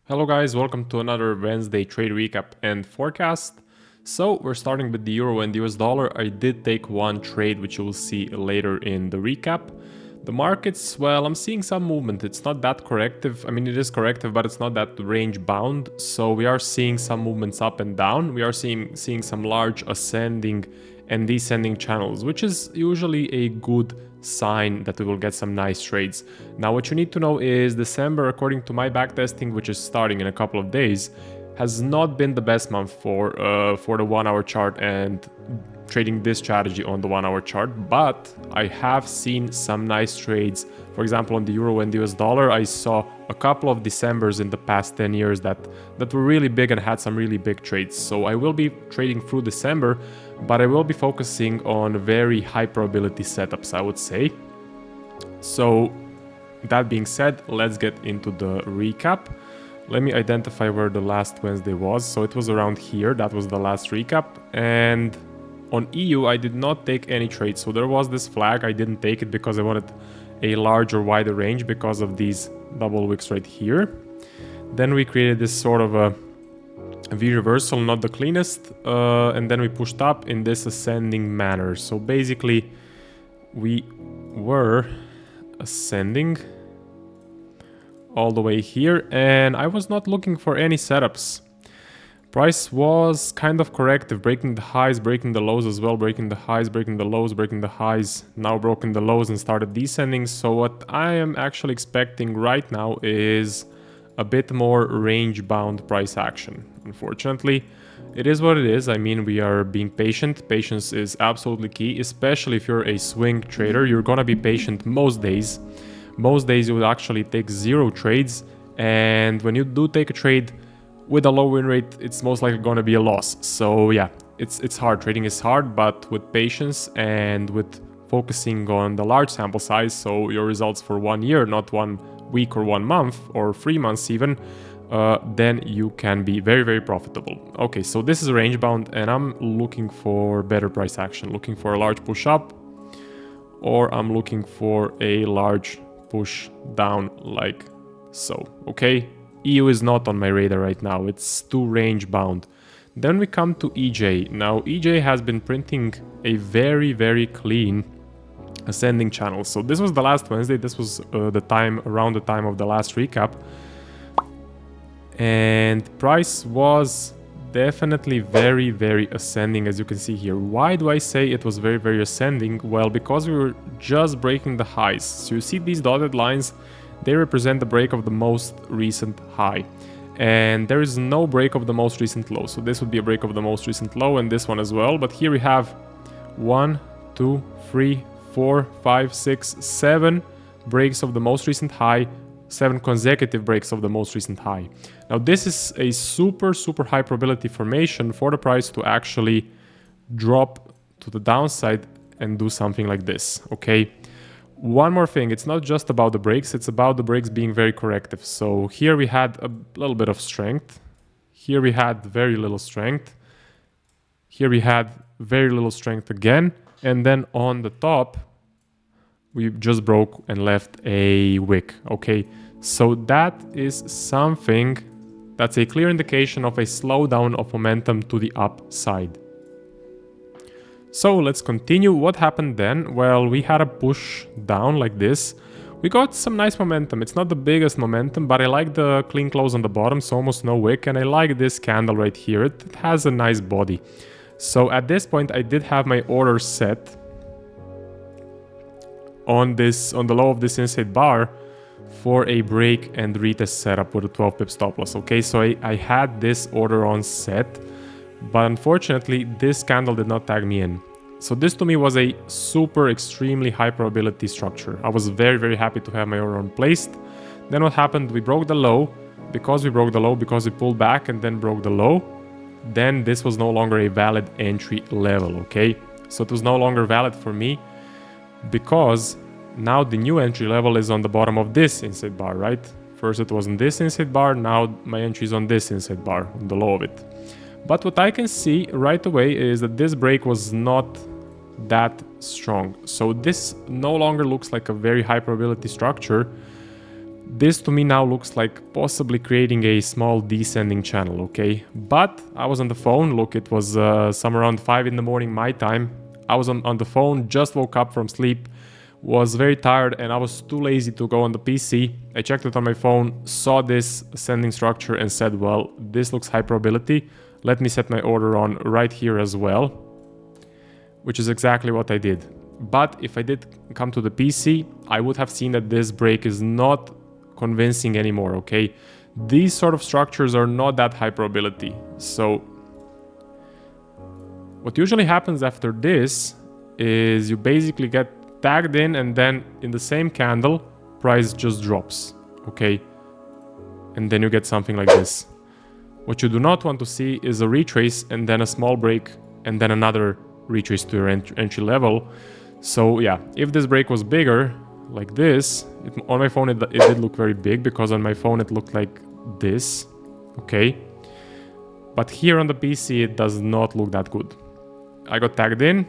Hello guys, welcome to another Wednesday trade recap and forecast. So we're starting with the euro and the US dollar. I did take one trade which you will see later in the recap. The markets, well, I'm seeing some movement. It's not that corrective. I mean, it is corrective, but it's not that range bound. So we are seeing some movements up and down. We are seeing some large ascending and descending channels, which is usually a good sign that we will get some nice trades. Now, what you need to know is December, according to my backtesting, which is starting in a couple of days, has not been the best month for the 1 hour chart and trading this strategy on the 1 hour chart, but I have seen some nice trades. For example, on the euro and the US dollar, I saw a couple of Decembers in the past 10 years that were really big and had some really big trades. So I will be trading through December, but I will be focusing on very high probability setups, I would say. So that being said, let's get into the recap. Let me identify where the last Wednesday was. So it was around here. That was the last recap. And on EU, I did not take any trades. So there was this flag. I didn't take it because I wanted a larger, wider range because of these double wicks right here. Then we created this sort of a V reversal, not the cleanest. And then we pushed up in this ascending manner. So basically, we were ascending all the way here, and I was not looking for any setups. Price was kind of corrective, breaking the highs, breaking the lows as well, breaking the highs, breaking the lows, breaking the highs, now broken the lows and started descending. So what I am actually expecting right now is a bit more range bound price action. Unfortunately, it is what it is. I mean, we are being patient. Patience is absolutely key, especially if you're a swing trader. You're gonna be patient most days. Most days you would actually take 0 trades, and when you do take a trade with a low win rate, it's most likely going to be a loss. So yeah, it's hard. Trading is hard, but with patience and with focusing on the large sample size, so your results for 1 year, not 1 week or 1 month or 3 months even, then you can be very, very profitable. Okay, so this is range bound, and I'm looking for better price action, looking for a large push up, or I'm looking for a large push down like so. Okay, EU is not on my radar right now. It's too range bound. Then we come to EJ. Now EJ has been printing a very, very clean ascending channel. So this was the last Wednesday. This was around the time of the last recap, and price was definitely very, very ascending, as you can see here. Why do I say it was very, very ascending? Well, because we were just breaking the highs. So you see these dotted lines, they represent the break of the most recent high, and there is no break of the most recent low. So this would be a break of the most recent low, and this one as well. But here we have 1, 2, 3, 4, 5, 6, 7 breaks of the most recent high, 7 consecutive breaks of the most recent high. Now this is a super, super high probability formation for the price to actually drop to the downside and do something like this. Okay, one more thing, it's not just about the breaks, it's about the breaks being very corrective. So here we had a little bit of strength, here we had very little strength, here we had very little strength again, and then on the top we just broke and left a wick. Okay, so that is something that's a clear indication of a slowdown of momentum to the upside. So let's continue. What happened then? Well, we had a push down like this. We got some nice momentum. It's not the biggest momentum, but I like the clean close on the bottom, so almost no wick, and I like this candle right here. It has a nice body. So at this point I did have my order set on the low of this inside bar for a break and retest setup with a 12 pip stop loss. Okay, so I had this order on set, but unfortunately this candle did not tag me in. So this to me was a super extremely high probability structure. I was very, very happy to have my order on placed. Then what happened? We broke the low. Because we pulled back and then broke the low, then this was no longer a valid entry level. Okay, so it was no longer valid for me, because now the new entry level is on the bottom of this inside bar, right? First it was on this inside bar, now my entry is on this inside bar, on the low of it. But what I can see right away is that this break was not that strong. So this no longer looks like a very high probability structure. This to me now looks like possibly creating a small descending channel, okay? But I was on the phone, look, it was somewhere around 5 in the morning my time. I was on the phone, just woke up from sleep, was very tired, and I was too lazy to go on the PC. I checked it on my phone, saw this ascending structure and said, well, this looks high probability. Let me set my order on right here as well, which is exactly what I did. But if I did come to the PC, I would have seen that this break is not convincing anymore, okay? These sort of structures are not that high probability. So what usually happens after this is you basically get tagged in, and then in the same candle, price just drops, okay? And then you get something like this. What you do not want to see is a retrace and then a small break and then another retrace to your entry level. So yeah, if this break was bigger, like this, on my phone it did look very big, because on my phone it looked like this, okay? But here on the PC it does not look that good. I got tagged in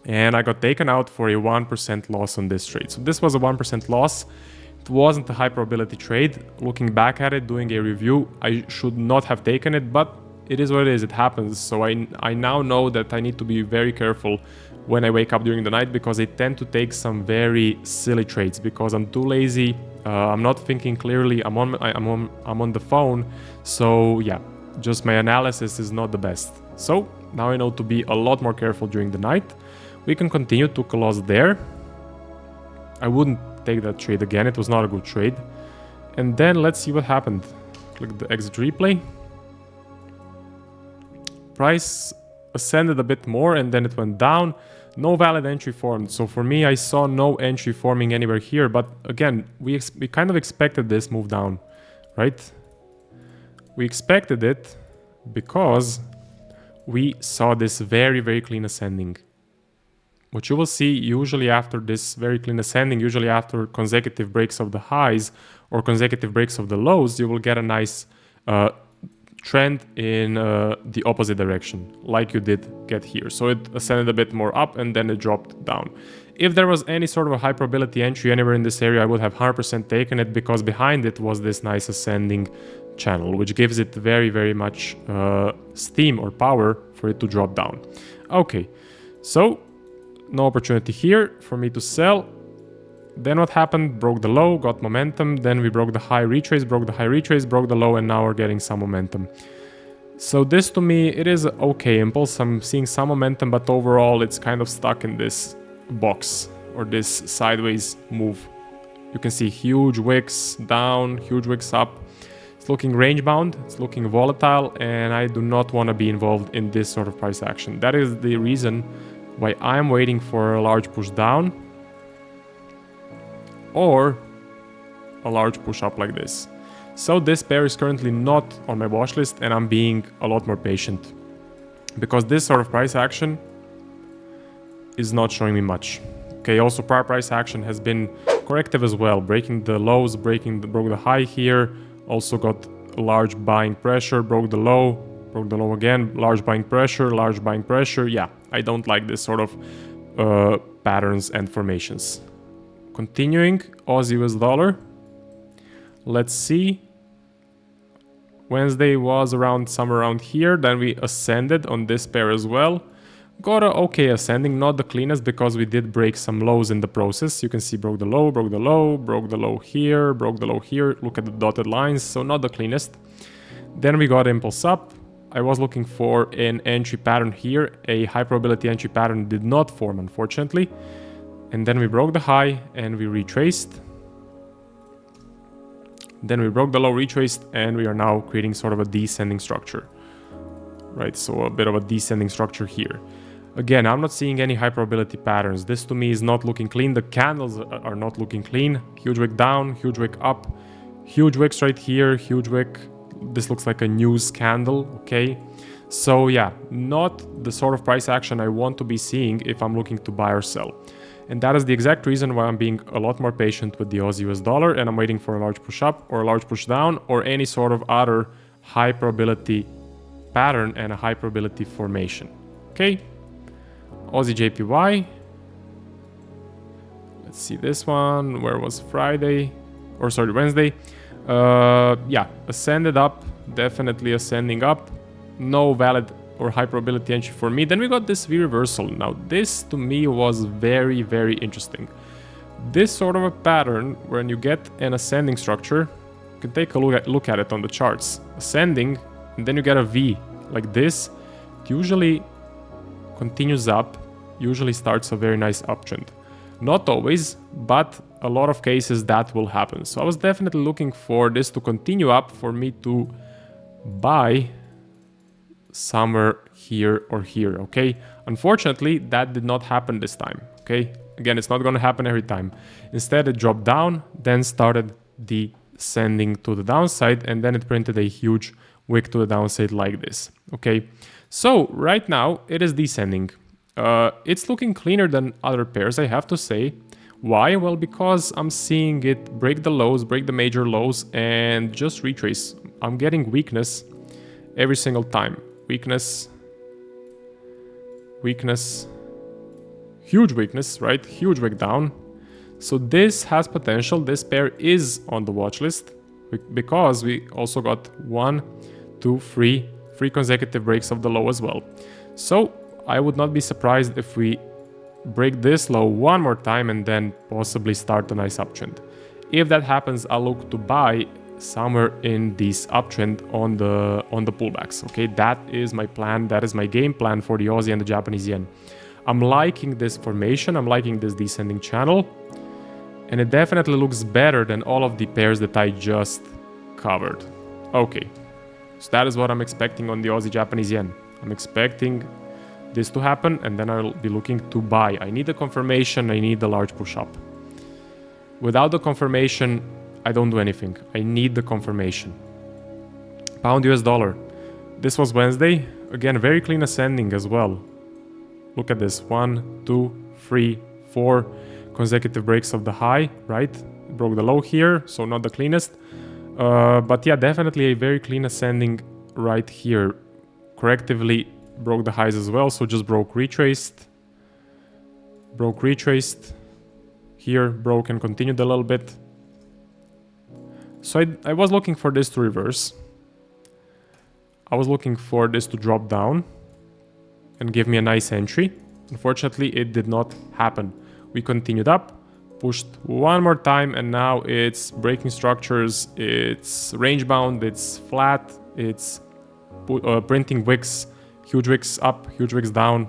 and I got taken out for a 1% loss on this trade. So this was a 1% loss. It wasn't a high probability trade. Looking back at it, doing a review, I should not have taken it, but it is what it is, it happens. So I now know that I need to be very careful when I wake up during the night, because I tend to take some very silly trades because I'm too lazy. I'm not thinking clearly. I'm on the phone. So yeah, just my analysis is not the best. So now I know to be a lot more careful during the night. We can continue, took a loss there. I wouldn't take that trade again. It was not a good trade. And then let's see what happened. Click the exit replay. Price ascended a bit more and then it went down. No valid entry formed. So for me, I saw no entry forming anywhere here. But again, we kind of expected this move down, right? We expected it because we saw this very, very clean ascending. What you will see usually after this very clean ascending, usually after consecutive breaks of the highs or consecutive breaks of the lows, you will get a nice trend in the opposite direction, like you did get here. So it ascended a bit more up and then it dropped down. If there was any sort of a high probability entry anywhere in this area, I would have 100% taken it, because behind it was this nice ascending channel, which gives it very, very much steam or power for it to drop down. Okay, so no opportunity here for me to sell. Then what happened? Broke the low, got momentum. Then we broke the high, retrace, broke the high, retrace, broke the low, and now we're getting some momentum. So this to me, it is okay impulse. I'm seeing some momentum, but overall it's kind of stuck in this box or this sideways move. You can see huge wicks down, huge wicks up. It's looking range bound, it's looking volatile, and I do not want to be involved in this sort of price action. That is the reason why I'm waiting for a large push down or a large push up like this. So this pair is currently not on my watch list, and I'm being a lot more patient because this sort of price action is not showing me much. Okay, also prior price action has been corrective as well, breaking the lows, broke the high here, also got a large buying pressure, broke the low again, large buying pressure. Yeah, I don't like this sort of patterns and formations. Continuing, Aussie US dollar. Let's see. Wednesday was somewhere around here. Then we ascended on this pair as well. Got a okay ascending, not the cleanest because we did break some lows in the process. You can see broke the low, broke the low, broke the low here, broke the low here. Look at the dotted lines, so not the cleanest. Then we got impulse up. I was looking for an entry pattern here. A high probability entry pattern did not form, unfortunately. And then we broke the high and we retraced. Then we broke the low, retraced, and we are now creating sort of a descending structure. Right, so a bit of a descending structure here. Again, I'm not seeing any high probability patterns. This to me is not looking clean. The candles are not looking clean. Huge wick down, huge wick up, huge wicks right here, huge wick. This looks like a news candle, okay? So yeah, not the sort of price action I want to be seeing if I'm looking to buy or sell. And that is the exact reason why I'm being a lot more patient with the Aussie US dollar, and I'm waiting for a large push up or a large push down or any sort of other high probability pattern and a high probability formation. Okay, Aussie JPY. Let's see this one. Where was Friday? or sorry, Wednesday. Yeah, ascended up, definitely ascending up. No valid or high probability entry for me. Then we got this V reversal. Now this to me was very, very interesting. This sort of a pattern, when you get an ascending structure, you can take a look at it on the charts. Ascending, and then you get a V like this. It usually continues up, usually starts a very nice uptrend. Not always, but a lot of cases that will happen. So I was definitely looking for this to continue up, for me to buy somewhere here or here, okay? Unfortunately, that did not happen this time, okay? Again, it's not going to happen every time. Instead, it dropped down, then started descending to the downside, and then it printed a huge wick to the downside like this, okay? So right now, it is descending. It's looking cleaner than other pairs, I have to say. Why? Well, because I'm seeing it break the lows, break the major lows, and just retrace. I'm getting weakness every single time. Weakness, weakness, huge weakness, right? Huge wick down. So this has potential. This pair is on the watch list because we also got 1, 2, 3 consecutive breaks of the low as well. So I would not be surprised if we break this low one more time and then possibly start a nice uptrend. If that happens, I'll look to buy somewhere in this uptrend on the pullbacks. Okay, that is my plan. That is my game plan for the Aussie and the Japanese yen. I'm liking this formation. I'm liking this descending channel, and it definitely looks better than all of the pairs that I just covered. Okay, so that is what I'm expecting on the Aussie Japanese yen. I'm expecting this to happen, and then I'll be looking to buy. I need a confirmation. I need the large push up. Without the confirmation, I don't do anything. I need the confirmation. Pound US dollar. This was Wednesday. Again, very clean ascending as well. Look at this. 1, 2, 3, 4 consecutive breaks of the high, right? It broke the low here, so not the cleanest. But yeah, definitely a very clean ascending right here. Correctively broke the highs as well, so just broke, retraced. Broke, retraced. Here, broke and continued a little bit. So I was looking for this to reverse. I was looking for this to drop down and give me a nice entry. Unfortunately, it did not happen. We continued up, pushed one more time, and now it's breaking structures, it's range bound, it's flat, it's printing wicks, huge wicks up, huge wicks down.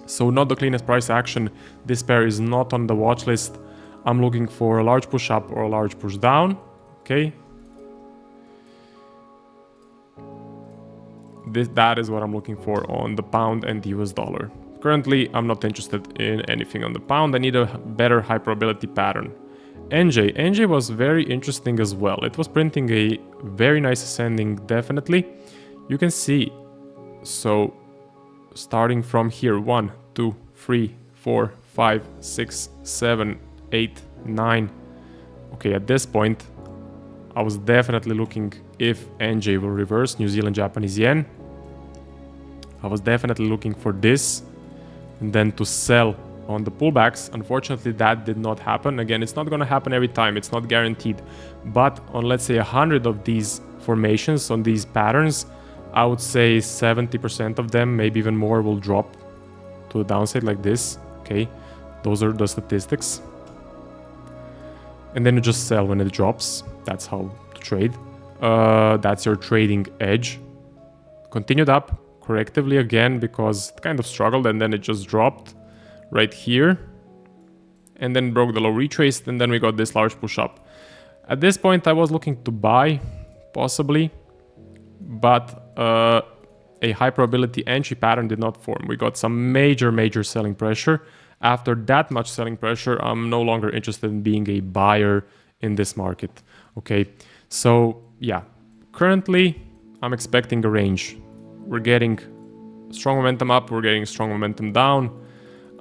So not the cleanest price action. This pair is not on the watch list. I'm looking for a large push up or a large push down. Okay, that is what I'm looking for on the pound and the US dollar. Currently, I'm not interested in anything on the pound. I need a better high probability pattern. NJ was very interesting as well. It was printing a very nice ascending, definitely. You can see, so starting from here, 1, 2, 3, 4, 5, 6, 7, 8, 9. Okay, at this point, I was definitely looking if NJ will reverse, New Zealand Japanese yen. I was definitely looking for this and then to sell on the pullbacks. Unfortunately, that did not happen. Again, it's not going to happen every time. It's not guaranteed. But on, let's say, 100 of these formations, on these patterns, I would say 70% of them, maybe even more, will drop to the downside like this. Okay, those are the statistics. And then you just sell when it drops. That's how to trade. That's your trading edge. Continued up correctively again because it kind of struggled and then it just dropped right here. And then broke the low, retraced, and then we got this large push up. At this point, I was looking to buy, possibly, but a high probability entry pattern did not form. We got some major selling pressure. After that much selling pressure, I'm no longer interested in being a buyer in this market. Okay, so yeah, currently I'm expecting a range. We're getting strong momentum up, we're getting strong momentum down.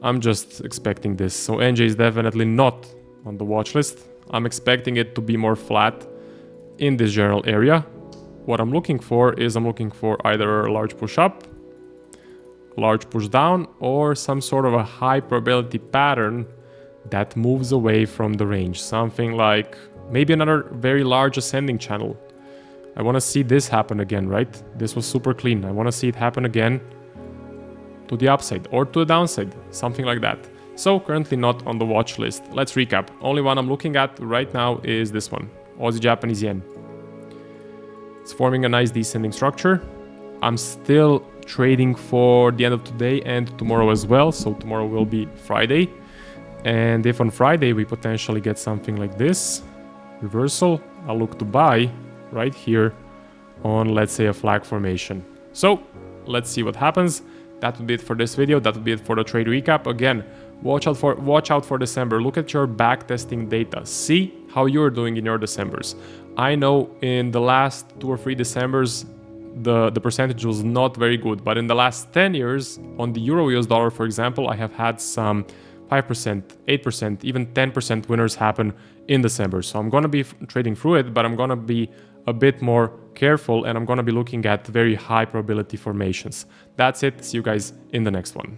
I'm just expecting this. So NJ is definitely not on the watch list. I'm expecting it to be more flat in this general area. What I'm looking for is either a large push up, large push down, or some sort of a high probability pattern that moves away from the range. Something like Maybe another very large ascending channel. I want to see this happen again, right? This was super clean. I want to see it happen again to the upside or to the downside, something like that. So currently not on the watch list. Let's recap. Only one I'm looking at right now is this one, Aussie Japanese yen. It's forming a nice descending structure. I'm still trading for the end of today and tomorrow as well. So tomorrow will be Friday. And if on Friday we potentially get something like this, reversal, I'll look to buy right here on, let's say, a flag formation. So let's see what happens. That would be it for this video. That would be it for the trade recap. Again, watch out for December. Look at your back testing data. See how you're doing in your Decembers. I know in the last 2 or 3 Decembers, the percentage was not very good. But in the last 10 years, on the Euro US dollar, for example, I have had some 5%, 8%, even 10% winners happen in December. So I'm going to be trading through it, but I'm going to be a bit more careful and I'm going to be looking at very high probability formations. That's it. See you guys in the next one.